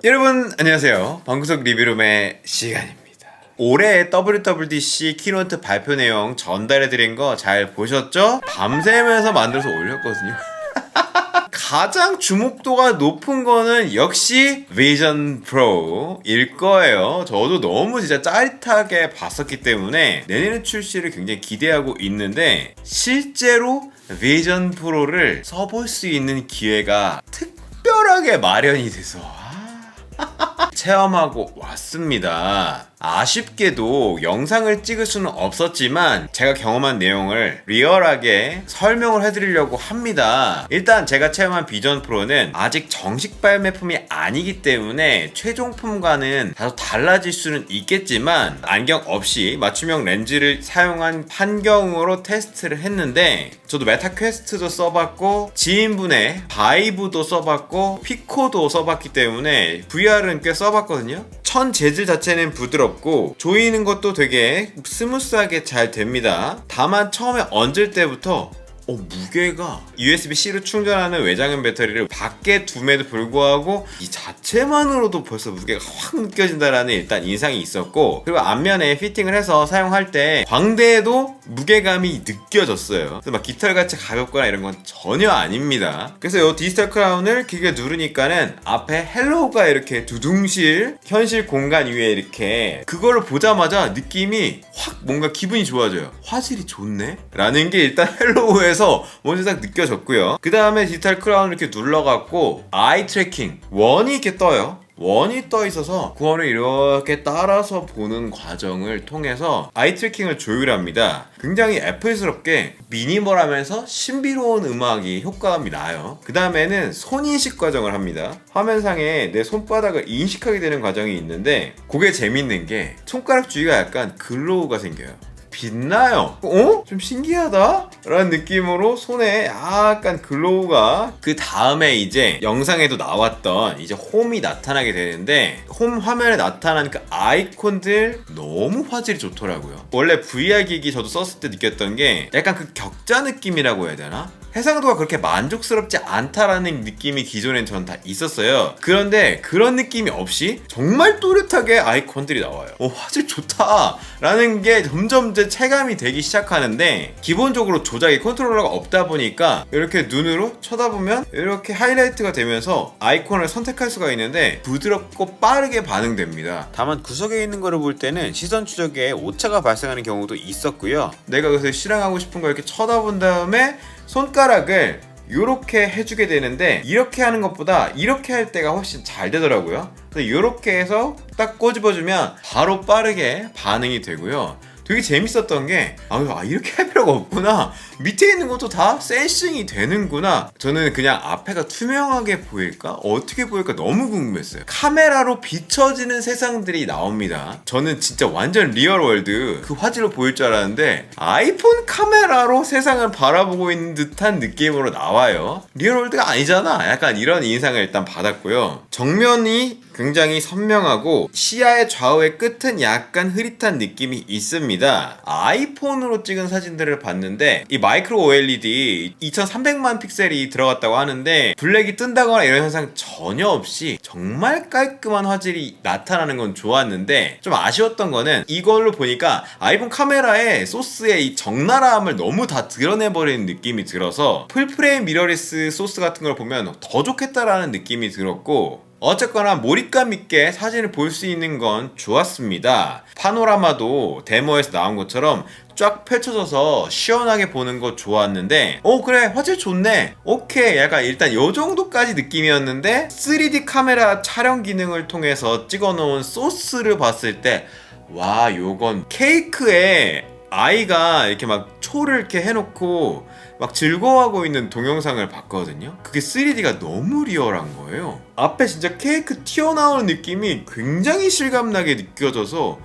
여러분 안녕하세요. 방구석 리뷰룸의 시간입니다. 올해 WWDC 키노트 발표 내용 전달해드린 거 잘 보셨죠? 밤새면서 만들어서 올렸거든요. 가장 주목도가 높은 거는 역시 비전 프로일 거예요. 저도 너무 진짜 짜릿하게 봤었기 때문에 내년 출시를 굉장히 기대하고 있는데 실제로 비전 프로를 써볼 수 있는 기회가 특별하게 마련이 돼서 체험하고 왔습니다. 아쉽게도 영상을 찍을 수는 없었지만 제가 경험한 내용을 리얼하게 설명을 해드리려고 합니다. 일단 제가 체험한 비전 프로는 아직 정식 발매품이 아니기 때문에 최종품과는 다소 달라질 수는 있겠지만 안경 없이 맞춤형 렌즈를 사용한 환경으로 테스트를 했는데 저도 메타 퀘스트도 써봤고 지인분의 바이브도 써봤고 피코도 써봤기 때문에 VR은 꽤 써봤거든요. 천 재질 자체는 부드럽고 조이는 것도 되게 스무스하게 잘 됩니다. 다만 처음에 얹을 때부터 무게가 USB-C로 충전하는 외장형 배터리를 밖에 둠에도 불구하고 이 자체만으로도 벌써 무게가 확 느껴진다라는 일단 인상이 있었고, 그리고 앞면에 피팅을 해서 사용할 때 광대에도 무게감이 느껴졌어요. 그래서 막 깃털같이 가볍거나 이런 건 전혀 아닙니다. 그래서 이 디지털 크라운을 길게 누르니까는 앞에 헬로우가 이렇게 두둥실 현실 공간 위에 이렇게 그거를 보자마자 느낌이 확 뭔가 기분이 좋아져요. 화질이 좋네? 라는 게 일단 헬로우에서 먼저 딱 느껴졌고요. 그 다음에 디지털 크라운을 이렇게 눌러갖고 아이 트래킹 원이 이렇게 떠요. 원이 떠 있어서 그 원을 이렇게 따라서 보는 과정을 통해서 아이 트래킹을 조율합니다. 굉장히 애플스럽게 미니멀하면서 신비로운 음악이 효과음이 나요. 그 다음에는 손인식 과정을 합니다. 화면상에 내 손바닥을 인식하게 되는 과정이 있는데 그게 재밌는 게 손가락 주위가 약간 글로우가 생겨요. 빛나요. 좀 신기하다? 라는 느낌으로 손에 약간 글로우가, 그 다음에 이제 영상에도 나왔던 이제 홈이 나타나게 되는데 홈 화면에 나타난 그 아이콘들 너무 화질이 좋더라고요. 원래 VR 기기 저도 썼을 때 느꼈던 게 약간 그 격자 느낌이라고 해야 되나? 해상도가 그렇게 만족스럽지 않다라는 느낌이 기존엔 전 다 있었어요. 그런데 그런 느낌이 없이 정말 또렷하게 아이콘들이 나와요. 화질 좋다 라는 게 점점 이제 체감이 되기 시작하는데, 기본적으로 조작이 컨트롤러가 없다 보니까 이렇게 눈으로 쳐다보면 이렇게 하이라이트가 되면서 아이콘을 선택할 수가 있는데 부드럽고 빠르게 반응됩니다. 다만 구석에 있는 거를 볼 때는 시선 추적에 오차가 발생하는 경우도 있었고요. 내가 그래서 실행하고 싶은 걸 이렇게 쳐다본 다음에 손가락을 이렇게 해주게 되는데 이렇게 하는 것보다 이렇게 할 때가 훨씬 잘 되더라고요. 그래서 이렇게 해서 딱 꼬집어주면 바로 빠르게 반응이 되고요. 되게 재밌었던 게 이렇게 할 필요가 없구나, 밑에 있는 것도 다 센싱이 되는구나. 저는 그냥 앞에가 투명하게 보일까? 어떻게 보일까 너무 궁금했어요. 카메라로 비춰지는 세상들이 나옵니다. 저는 진짜 완전 리얼월드 그 화질로 보일 줄 알았는데 아이폰 카메라로 세상을 바라보고 있는 듯한 느낌으로 나와요. 리얼월드가 아니잖아, 약간 이런 인상을 일단 받았고요. 정면이 굉장히 선명하고 시야의 좌우의 끝은 약간 흐릿한 느낌이 있습니다. 아이폰으로 찍은 사진들을 봤는데 이 마이크로 OLED 2300만 픽셀이 들어갔다고 하는데 블랙이 뜬다거나 이런 현상 전혀 없이 정말 깔끔한 화질이 나타나는 건 좋았는데, 좀 아쉬웠던 거는 이걸로 보니까 아이폰 카메라의 소스의 이 적나라함을 너무 다 드러내버리는 느낌이 들어서 풀프레임 미러리스 소스 같은 걸 보면 더 좋겠다라는 느낌이 들었고, 어쨌거나 몰입감 있게 사진을 볼 수 있는 건 좋았습니다. 파노라마도 데모에서 나온 것처럼 쫙 펼쳐져서 시원하게 보는 거 좋았는데 그래 화질 좋네, 오케이, 약간 일단 요 정도까지 느낌이었는데 3D 카메라 촬영 기능을 통해서 찍어놓은 소스를 봤을 때 와, 요건 케이크에 아이가 이렇게 막 초를 이렇게 해놓고 막 즐거워하고 있는 동영상을 봤거든요. 그게 3D가 너무 리얼한 거예요. 앞에 진짜 케이크 튀어나오는 느낌이 굉장히 실감나게 느껴져서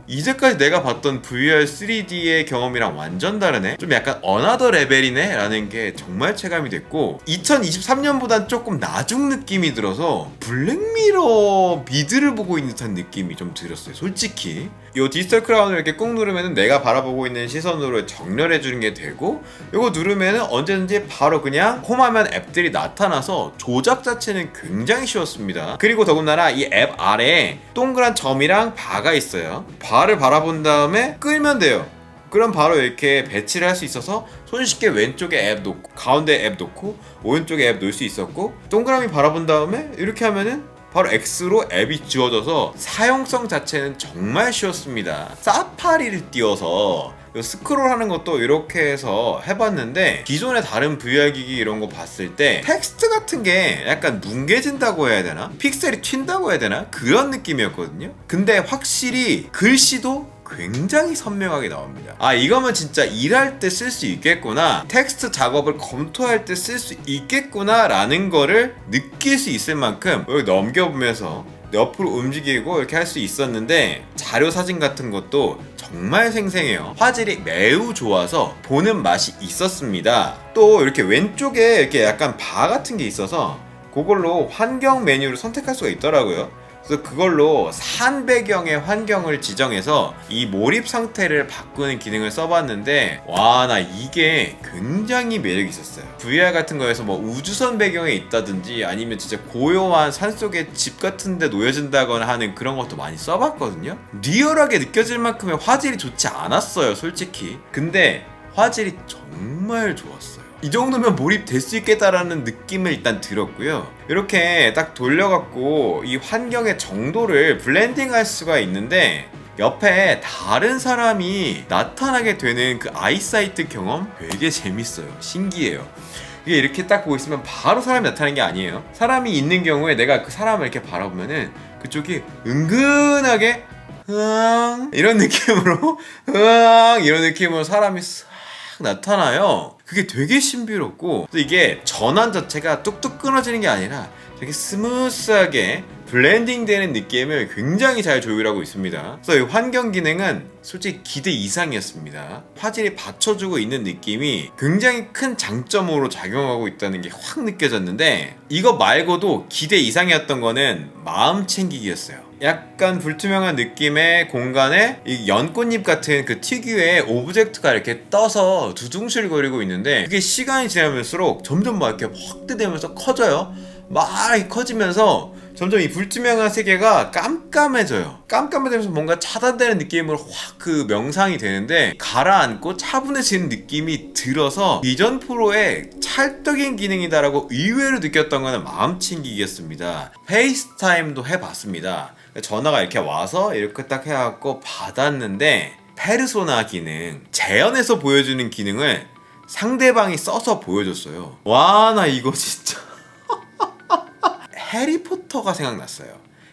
이제까지 내가 봤던 VR 3D의 경험이랑 완전 다르네? 좀 약간 어나더 레벨이네? 라는 게 정말 체감이 됐고, 2023년보단 조금 나중 느낌이 들어서 블랙미러 미드를 보고 있는 듯한 느낌이 좀 들었어요, 솔직히. 이 디지털 크라운을 이렇게 꾹 누르면 내가 바라보고 있는 시선으로 정렬해주는 게 되고, 이거 누르면 언제든지 바로 그냥 홈화면 앱들이 나타나서 조작 자체는 굉장히 굉장히 쉬웠습니다. 그리고 더군다나 이 앱 아래에 동그란 점이랑 바가 있어요. 바를 바라본 다음에 끌면 돼요. 그럼 바로 이렇게 배치를 할 수 있어서 손쉽게 왼쪽에 앱 놓고 가운데 앱 놓고 오른쪽에 앱 놓을 수 있었고, 동그라미 바라본 다음에 이렇게 하면은 바로 X로 앱이 지워져서 사용성 자체는 정말 쉬웠습니다. 사파리를 띄워서 스크롤 하는 것도 이렇게 해서 해봤는데, 기존의 다른 VR 기기 이런 거 봤을 때 텍스트 같은 게 약간 뭉개진다고 해야 되나? 픽셀이 튄다고 해야 되나? 그런 느낌이었거든요. 근데 확실히 글씨도 굉장히 선명하게 나옵니다. 아, 이거면 진짜 일할 때 쓸 수 있겠구나, 텍스트 작업을 검토할 때 쓸 수 있겠구나 라는 거를 느낄 수 있을 만큼 여기 넘겨보면서 옆으로 움직이고 이렇게 할 수 있었는데, 자료 사진 같은 것도 정말 생생해요. 화질이 매우 좋아서 보는 맛이 있었습니다. 또 이렇게 왼쪽에 이렇게 약간 바 같은 게 있어서 그걸로 환경 메뉴를 선택할 수가 있더라고요. 그래서 그걸로 산 배경의 환경을 지정해서 이 몰입 상태를 바꾸는 기능을 써봤는데, 와, 나 이게 굉장히 매력이 있었어요. VR 같은 거에서 뭐 우주선 배경에 있다든지 아니면 진짜 고요한 산속의 집 같은 데 놓여진다거나 하는 그런 것도 많이 써봤거든요. 리얼하게 느껴질 만큼의 화질이 좋지 않았어요, 솔직히. 근데 화질이 정말 좋았어요. 이 정도면 몰입될 수 있겠다라는 느낌을 일단 들었고요. 이렇게 딱 돌려갖고 이 환경의 정도를 블렌딩 할 수가 있는데, 옆에 다른 사람이 나타나게 되는 그 아이사이트 경험 되게 재밌어요. 신기해요. 이게 이렇게 딱 보고 있으면 바로 사람이 나타나는 게 아니에요. 사람이 있는 경우에 내가 그 사람을 이렇게 바라보면은 그쪽이 은근하게 이런 느낌으로 이런 느낌으로 사람이 싹 나타나요. 그게 되게 신비롭고, 또 이게 전환 자체가 뚝뚝 끊어지는 게 아니라 되게 스무스하게 블렌딩 되는 느낌을 굉장히 잘 조율하고 있습니다. 그래서 이 환경 기능은 솔직히 기대 이상이었습니다. 화질이 받쳐주고 있는 느낌이 굉장히 큰 장점으로 작용하고 있다는 게 확 느껴졌는데, 이거 말고도 기대 이상이었던 거는 마음 챙기기였어요. 약간 불투명한 느낌의 공간에 이 연꽃잎 같은 그 특유의 오브젝트가 이렇게 떠서 두둥실거리고 있는데, 그게 시간이 지나면서 점점 막 이렇게 확대되면서 커져요. 막 커지면서 점점 이 불투명한 세계가 깜깜해져요. 깜깜해지면서 뭔가 차단되는 느낌으로 확 그 명상이 되는데, 가라앉고 차분해지는 느낌이 들어서 비전 프로의 찰떡인 기능이다라고 의외로 느꼈던 거는 마음챙기기였습니다. 페이스타임도 해봤습니다. 전화가 이렇게 와서 이렇게 딱 해갖고 받았는데, 페르소나 기능, 재현해서 보여주는 기능을 상대방이 써서 보여줬어요. 와, 나 이거 진짜 해리포터가 생각났어요.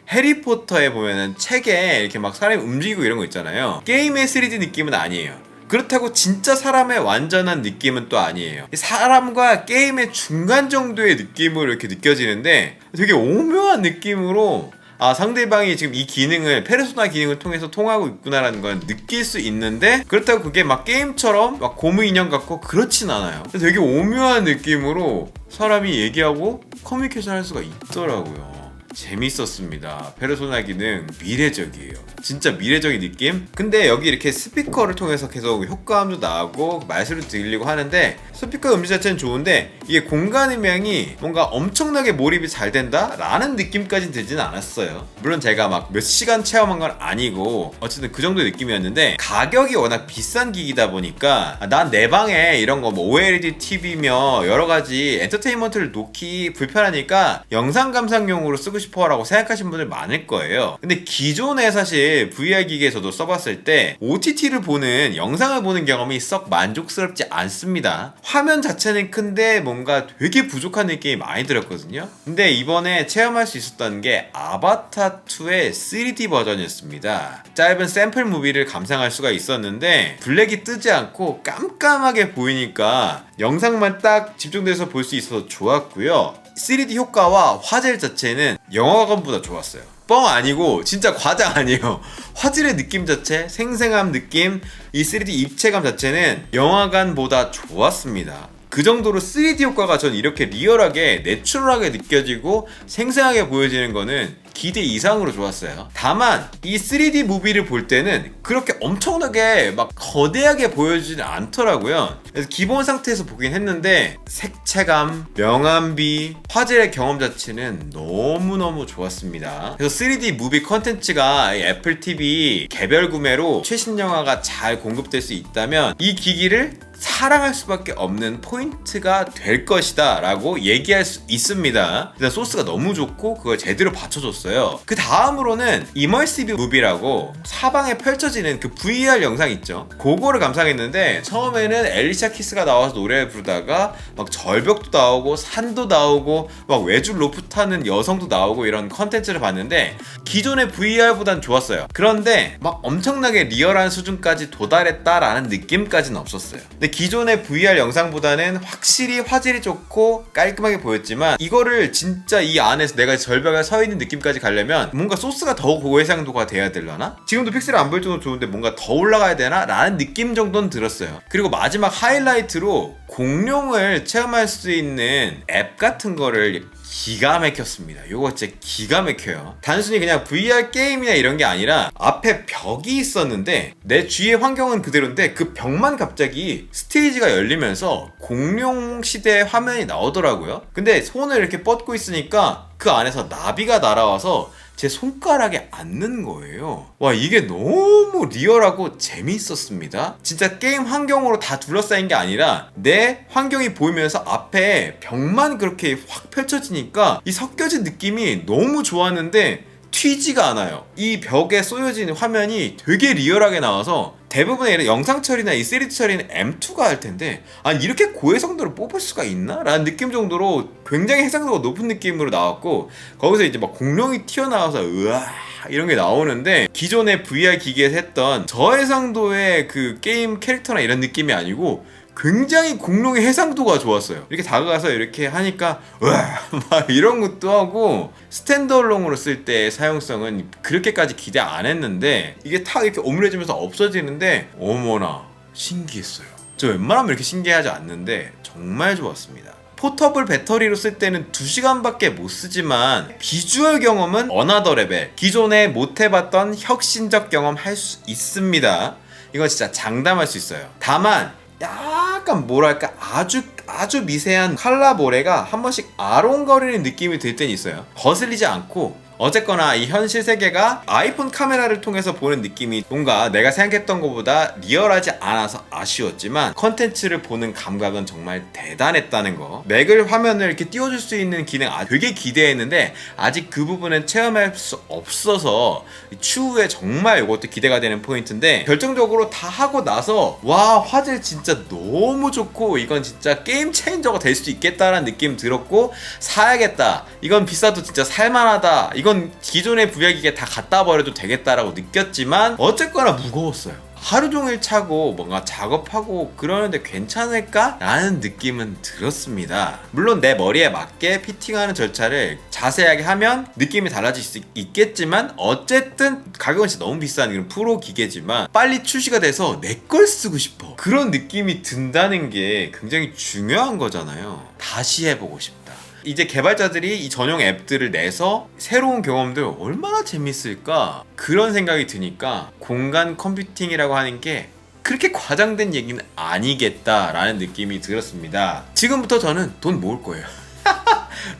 해리포터에 보면은 책에 이렇게 막 사람이 움직이고 이런 거 있잖아요. 게임의 3D 느낌은 아니에요. 그렇다고 진짜 사람의 완전한 느낌은 또 아니에요. 사람과 게임의 중간 정도의 느낌으로 이렇게 느껴지는데, 되게 오묘한 느낌으로 상대방이 지금 이 기능을, 페르소나 기능을 통해서 통하고 있구나라는 걸 느낄 수 있는데, 그렇다고 그게 막 게임처럼 막 고무 인형 같고 그렇진 않아요. 되게 오묘한 느낌으로 사람이 얘기하고 커뮤니케이션 할 수가 있더라고요. 재밌었습니다. 페르소나 기능 미래적이에요. 진짜 미래적인 느낌? 근데 여기 이렇게 스피커를 통해서 계속 효과음도 나오고 말소리도 들리고 하는데, 스피커 음질 자체는 좋은데 이게 공간 음향이 뭔가 엄청나게 몰입이 잘 된다? 라는 느낌까지는 들지는 않았어요. 물론 제가 막 몇 시간 체험한 건 아니고 어쨌든 그 정도의 느낌이었는데, 가격이 워낙 비싼 기기다 보니까 난 내 방에 이런 거 뭐 OLED TV며 여러가지 엔터테인먼트를 놓기 불편하니까 영상 감상용으로 쓰고 싶어 라고 생각하시는 분들 많을 거예요. 근데 기존에 사실 VR 기기에서도 써봤을 때 OTT를 보는, 영상을 보는 경험이 썩 만족스럽지 않습니다. 화면 자체는 큰데 뭔가 되게 부족한 느낌이 많이 들었거든요. 근데 이번에 체험할 수 있었던 게 아바타2의 3D 버전이었습니다. 짧은 샘플 무비를 감상할 수가 있었는데, 블랙이 뜨지 않고 깜깜하게 보이니까 영상만 딱 집중돼서 볼 수 있어서 좋았고요. 3D 효과와 화질 자체는 영화관보다 좋았어요. 뻥 아니고 진짜 과장 아니에요. 화질의 느낌 자체, 생생함 느낌, 이 3D 입체감 자체는 영화관보다 좋았습니다. 그 정도로 3D 효과가 전 이렇게 리얼하게 내추럴하게 느껴지고 생생하게 보여지는 거는 기대 이상으로 좋았어요. 다만 이 3D 무비를 볼 때는 그렇게 엄청나게 막 거대하게 보여지지는 않더라고요. 그래서 기본 상태에서 보긴 했는데 색채감, 명암비, 화질의 경험 자체는 너무너무 좋았습니다. 그래서 3D 무비 컨텐츠가 애플 TV 개별 구매로 최신 영화가 잘 공급될 수 있다면 이 기기를 사랑할 수밖에 없는 포인트가 될 것이다 라고 얘기할 수 있습니다. 일단 소스가 너무 좋고 그걸 제대로 받쳐줬어요. 그 다음으로는 이머시브 무비라고 사방에 펼쳐지는 그 VR 영상 있죠. 그거를 감상했는데 처음에는 엘리샤 키스가 나와서 노래를 부르다가 막 절벽도 나오고 산도 나오고 막 외줄 로프 타는 여성도 나오고 이런 컨텐츠를 봤는데 기존의 VR보단 좋았어요. 그런데 막 엄청나게 리얼한 수준까지 도달했다라는 느낌까지는 없었어요. 근데 기존의 VR 영상보다는 확실히 화질이 좋고 깔끔하게 보였지만 이거를 진짜 이 안에서 내가 절벽에 서 있는 느낌까지 가려면 뭔가 소스가 더 고해상도가 돼야 되려나? 지금도 픽셀이 안 보일 정도로 좋은데 뭔가 더 올라가야 되나? 라는 느낌 정도는 들었어요. 그리고 마지막 하이라이트로 공룡을 체험할 수 있는 앱 같은 거를 기가 막혔습니다. 요거 진짜 기가 막혀요. 단순히 그냥 VR 게임이나 이런 게 아니라 앞에 벽이 있었는데 내 주위의 환경은 그대로인데 그 벽만 갑자기 스테이지가 열리면서 공룡 시대의 화면이 나오더라고요. 근데 손을 이렇게 뻗고 있으니까 그 안에서 나비가 날아와서 제 손가락에 앉는 거예요. 와, 이게 너무 리얼하고 재미있었습니다. 진짜 게임 환경으로 다 둘러싸인 게 아니라 내 환경이 보이면서 앞에 벽만 그렇게 확 펼쳐지니까 이 섞여진 느낌이 너무 좋았는데 튀지가 않아요. 이 벽에 쏘여진 화면이 되게 리얼하게 나와서 대부분의 이런 영상 처리나 이 3D 처리는 M2가 할 텐데 아니 이렇게 고해상도를 뽑을 수가 있나? 라는 느낌 정도로 굉장히 해상도가 높은 느낌으로 나왔고 거기서 이제 막 공룡이 튀어나와서 으아 이런 게 나오는데 기존의 VR 기기에서 했던 저해상도의 그 게임 캐릭터나 이런 느낌이 아니고 굉장히 공룡의 해상도가 좋았어요. 이렇게 다가가서 이렇게 하니까 으아 막 이런 것도 하고 스탠드얼론으로 쓸 때 사용성은 그렇게까지 기대 안 했는데 이게 탁 이렇게 오므려지면서 없어지는데 어머나 신기했어요. 저 웬만하면 이렇게 신기하지 않는데 정말 좋았습니다. 포터블 배터리로 쓸 때는 2시간밖에 못 쓰지만 비주얼 경험은 어나더 레벨, 기존에 못 해봤던 혁신적 경험 할 수 있습니다. 이건 진짜 장담할 수 있어요. 다만 약간 뭐랄까 아주 미세한 칼라 모래가 한 번씩 아롱거리는 느낌이 들 때는 있어요. 거슬리지 않고 어쨌거나 이 현실 세계가 아이폰 카메라를 통해서 보는 느낌이 뭔가 내가 생각했던 것보다 리얼하지 않아서 아쉬웠지만 컨텐츠를 보는 감각은 정말 대단했다는 거. 맥을 화면을 이렇게 띄워줄 수 있는 기능 되게 기대했는데 아직 그 부분은 체험할 수 없어서 추후에 정말 이것도 기대가 되는 포인트인데 결정적으로 다 하고 나서 와 화질 진짜 너무 좋고 이건 진짜 게임 체인저가 될 수도 있겠다라는 느낌 들었고 사야겠다. 이건 비싸도 진짜 살만하다. 이건 기존의 VR 기기에 다 갖다 버려도 되겠다라고 느꼈지만 어쨌거나 무거웠어요. 하루 종일 차고 뭔가 작업하고 그러는데 괜찮을까? 라는 느낌은 들었습니다. 물론 내 머리에 맞게 피팅하는 절차를 자세하게 하면 느낌이 달라질 수 있겠지만 어쨌든 가격은 진짜 너무 비싼 이런 프로 기계지만 빨리 출시가 돼서 내 걸 쓰고 싶어. 그런 느낌이 든다는 게 굉장히 중요한 거잖아요. 다시 해보고 싶다. 이제 개발자들이 이 전용 앱들을 내서 새로운 경험들 얼마나 재밌을까 그런 생각이 드니까 공간 컴퓨팅이라고 하는 게 그렇게 과장된 얘기는 아니겠다라는 느낌이 들었습니다. 지금부터 저는 돈 모을 거예요.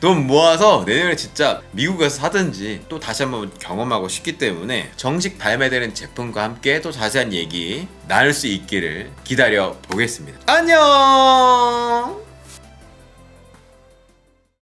돈 모아서 내년에 진짜 미국에서 사든지 또 다시 한번 경험하고 싶기 때문에 정식 발매되는 제품과 함께 또 자세한 얘기 나눌 수 있기를 기다려 보겠습니다. 안녕.